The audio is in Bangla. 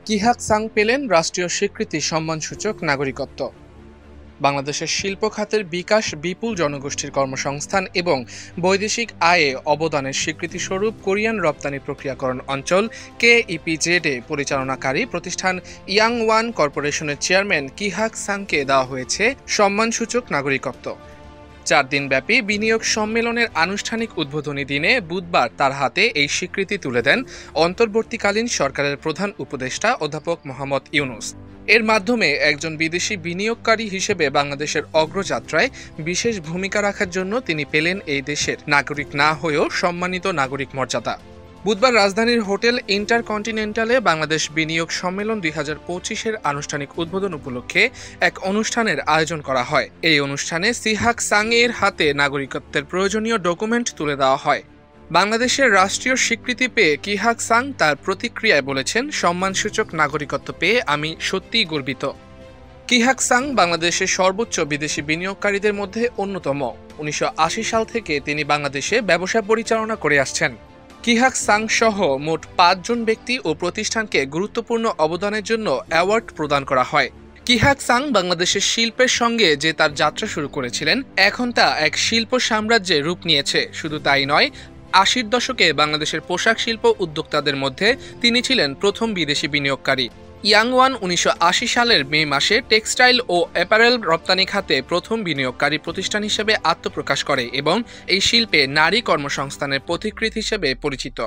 কিহাক সাং পেলেন রাষ্ট্রীয় স্বীকৃতি সম্মানসূচক নাগরিকত্ব। বাংলাদেশের শিল্প খাতের বিকাশ, বিপুল জনগোষ্ঠীর কর্মসংস্থান এবং বৈদেশিক আয়ে অবদানের স্বীকৃতিস্বরূপ কোরিয়ান রপ্তানি প্রক্রিয়াকরণ অঞ্চল KEPZ পরিচালনাকারী প্রতিষ্ঠান ইয়াংওয়ান কর্পোরেশনের চেয়ারম্যান কিহাক সাংকে দেওয়া হয়েছে সম্মানসূচক নাগরিকত্ব। 4 দিনব্যাপী বিনিয়োগ সম্মেলনের আনুষ্ঠানিক উদ্বোধনী দিনে বুধবার তার হাতে এই স্বীকৃতি তুলে দেন অন্তর্বর্তীকালীন সরকারের প্রধান উপদেষ্টা অধ্যাপক মোহাম্মদ ইউনুস। এর মাধ্যমে একজন বিদেশি বিনিয়োগকারী হিসেবে বাংলাদেশের অগ্রযাত্রায় বিশেষ ভূমিকা রাখার জন্য তিনি পেলেন এই দেশের নাগরিক না হয়েও সম্মানিত নাগরিক মর্যাদা। বুধবার রাজধানীর হোটেল ইন্টারকন্টিনেন্টালে বাংলাদেশ বিনিয়োগ সম্মেলন 2025-এর আনুষ্ঠানিক উদ্বোধন উপলক্ষে এক অনুষ্ঠানের আয়োজন করা হয়। এই অনুষ্ঠানে কিহাক সাং এর হাতে নাগরিকত্বের প্রয়োজনীয় ডকুমেন্ট তুলে দেওয়া হয়। বাংলাদেশের রাষ্ট্রীয় স্বীকৃতি পেয়ে কিহাক সাং তার প্রতিক্রিয়ায় বলেছেন, সম্মানসূচক নাগরিকত্ব পেয়ে আমি সত্যিই গর্বিত। কিহাক সাং বাংলাদেশের সর্বোচ্চ বিদেশি বিনিয়োগকারীদের মধ্যে অন্যতম। 1980 সাল থেকে তিনি বাংলাদেশে ব্যবসা পরিচালনা করে আসছেন। কিহাক সাং সহ মোট 5 জন ব্যক্তি ও প্রতিষ্ঠানকে গুরুত্বপূর্ণ অবদানের জন্য অ্যাওয়ার্ড প্রদান করা হয়। কিহাক সাং বাংলাদেশের শিল্পের সঙ্গে যে তার যাত্রা শুরু করেছিলেন, এখন তা এক শিল্প সাম্রাজ্যে রূপ নিয়েছে। শুধু তাই নয়, 80-র দশকে বাংলাদেশের পোশাক শিল্প উদ্যোক্তাদের মধ্যে তিনি ছিলেন প্রথম বিদেশি বিনিয়োগকারী। ইয়াংওয়ান 1980 সালের মে মাসে টেক্সটাইল ও অ্যাপারেল রপ্তানি খাতে প্রথম বিনিয়োগকারী প্রতিষ্ঠান হিসেবে আত্মপ্রকাশ করে এবং এই শিল্পে নারী কর্মসংস্থানের পথিকৃৎ হিসেবে পরিচিত।